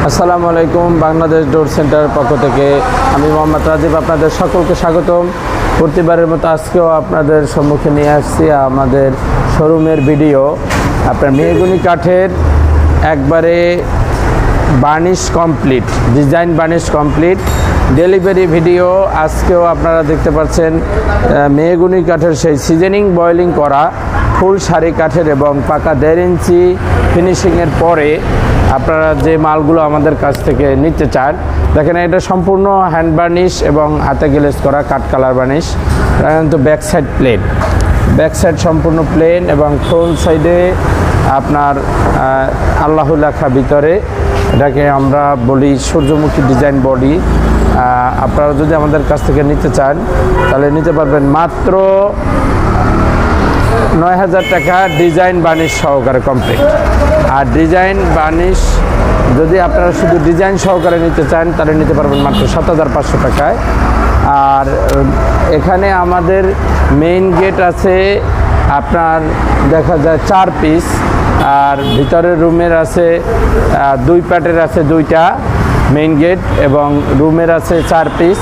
আসসালামু আলাইকুম। বাংলাদেশ ডোর সেন্টার পক্ষ থেকে আমি মোহাম্মদ রাজীব আপনাদের সকলকে স্বাগতম। প্রতিবারের মতো আজকেও আপনাদের সম্মুখে নিয়ে আসছি আমাদের শোরুমের ভিডিও। আপনার মেহগনি কাঠের একবারে varnish complete, design varnish complete delivery video. আজকেও আপনারা দেখতে পাচ্ছেন মেহগনি কাঠের সেই সিজনিং বয়েলিং করা ফুল সারি কাঠের এবং পাকা 1.5 ইঞ্চি ফিনিশিংয়ের পরে আপনারা যে মালগুলো আমাদের কাছ থেকে নিতে চান, দেখেন এটা সম্পূর্ণ হ্যান্ড বার্নিশ এবং হাতে গ্লেজ করা কাঠ কালার বার্নিশ। কিন্তু back side plane, back side সম্পূর্ণ প্লেন এবং ফ্রন্ট সাইডে আপনার আল্লাহ লেখা ভিতরে, এটাকে আমরা বলি সূর্যমুখী ডিজাইন বডি। আপনারা যদি আমাদের কাছ থেকে নিতে চান তাহলে নিতে পারবেন মাত্র 9,000 টাকা ডিজাইন বার্নিশ সহকারে কমপ্লিট। আর ডিজাইন বার্নিশ যদি আপনারা শুধু ডিজাইন সহকারে নিতে চান তাহলে নিতে পারবেন মাত্র 7,500 টাকায়। আর এখানে আমাদের মেইন গেট আছে আপনার দেখা যায় 4 পিস, আর ভিতরের রুমের আছে 2 প্যাটের আছে 2টা মেইন গেট এবং রুমের আছে 4 পিস।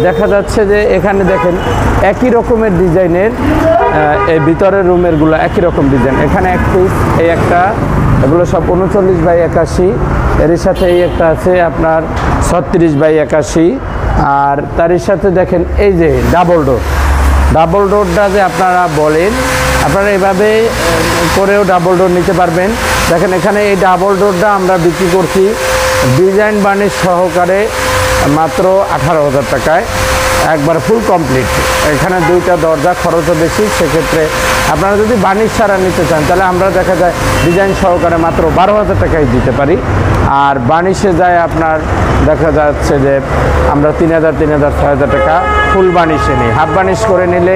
দেখা যাচ্ছে যে এখানে দেখেন একই রকমের ডিজাইনের এই ভিতরের রুমেরগুলো একই রকম ডিজাইন। এখানে 1 পিস, এই একটা, এগুলো সব 39/81। এর সাথে এই একটা আছে আপনার 36/81। আর তার সাথে দেখেন এই যে ডাবল ডোরটা যে আপনারা বলেন, আপনারা এভাবে করেও ডাবল ডোর নিতে পারবেন। দেখেন এখানে এই ডাবল ডোরটা আমরা বিক্রি করছি ডিজাইন বার্নিশ সহকারে মাত্র 18,000 টাকায়, একবার ফুল কমপ্লিট। এখানে 2টা দরজা, খরচও বেশি। সেক্ষেত্রে আপনারা যদি বার্নিশ ছাড়া নিতে চান তাহলে আমরা দেখা যায় ডিজাইন সহকারে মাত্র 12,000 টাকায় দিতে পারি। আর বার্নিশে যায় আপনার দেখা যাচ্ছে যে আমরা 3,000, 6,000 টাকা ফুল বার্নিশে নিই। হাফ বার্নিশ করে নিলে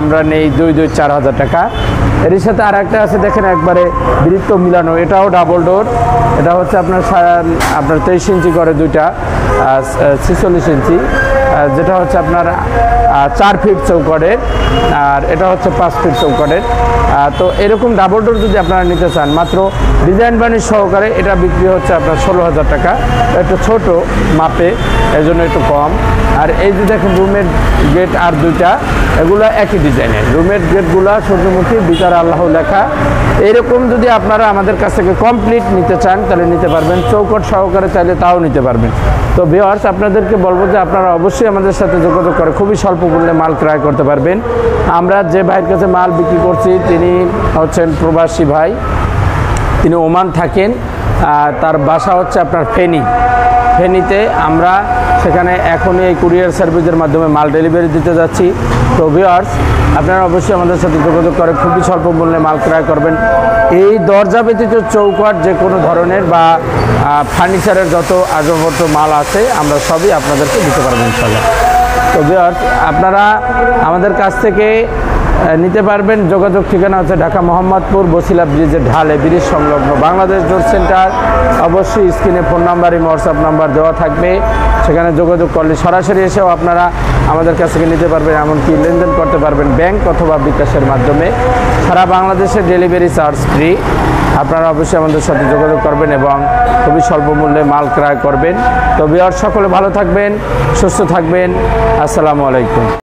আমরা নেই 4,000 টাকা। এর সাথে আর একটা আছে দেখেন একবারে বৃত্ত মিলানো, এটাও ডাবল ডোর। এটা হচ্ছে আপনার 23 ইঞ্চি করে 2টা, 46 ইঞ্চি, যেটা হচ্ছে আপনার 4 ফিট চৌকটের, আর এটা হচ্ছে 5 ফিট চৌকটের। তো এরকম ডাবল ডোর যদি আপনারা নিতে চান মাত্র ডিজাইন বার্নিশ সহকারে এটা বিক্রি হচ্ছে আপনার 16,000 টাকা। একটু ছোট মাপে, এই জন্য একটু কম। আর এই যে দেখেন রুমের গেট আর 2টা, এগুলো একই ডিজাইনের রুমের গেটগুলো সূর্যমুখী, ভিতরে আল্লাহ লেখা। এরকম যদি আপনারা আমাদের কাছ থেকে কমপ্লিট নিতে চান তাহলে নিতে পারবেন, চৌকট সহকারে চাইলে তাও নিতে পারবেন। তো ভিউয়ার্স, আপনাদেরকে বলবো যে আপনারা অবশ্যই আমাদের সাথে যোগাযোগ করে খুবই স্বল্প মূল্যে মাল ক্রয় করতে পারবেন। আমরা যে ভাইয়ের কাছে মাল বিক্রি করছি তিনি হচ্ছেন প্রবাসী ভাই, তিনি ওমান থাকেন। তার বাসা হচ্ছে আপনার ফেনীতে। আমরা সেখানে এখনই এই কুরিয়ার সার্ভিসের মাধ্যমে মাল ডেলিভারি দিতে যাচ্ছি। তো ভিউয়ার্স, আপনারা অবশ্যই আমাদের সাথে যোগাযোগ করে খুবই স্বল্প মূল্যে মাল ক্রয় করবেন। এই দরজা ব্যতীত চৌকাঠ যে কোনো ধরনের বা ফার্নিচারের যত আসবাবপত্র মাল আছে আমরা সবই আপনাদেরকে দিতে পারবো ইনশাআল্লাহ। তো ভিউয়ার্স, আপনারা আমাদের কাছ থেকে নিতে পারবেন। যোগাযোগ ঠিকানা হচ্ছে ঢাকা মোহাম্মদপুর বসিলা ব্রিজের ঢালে, ব্রিজ সংলগ্ন বাংলাদেশ ডোর সেন্টার। অবশ্যই স্ক্রিনে ফোন নাম্বার এবং হোয়াটসঅ্যাপ নাম্বার দেওয়া থাকবে, সেখানে যোগাযোগ করলে সরাসরি এসেও আপনারা আমাদের কাছ থেকে নিতে পারবেন। এমনকি লেনদেন করতে পারবেন ব্যাংক অথবা বিকাশের মাধ্যমে। সারা বাংলাদেশে ডেলিভারি চার্জ ফ্রি। আপনারা অবশ্যই আমাদের সাথে যোগাযোগ করবেন এবং খুবই স্বল্প মূল্যে মাল ক্রয় করবেন। তো ভিউয়ার্স, সকলে ভালো থাকবেন, সুস্থ থাকবেন। আসসালামু আলাইকুম।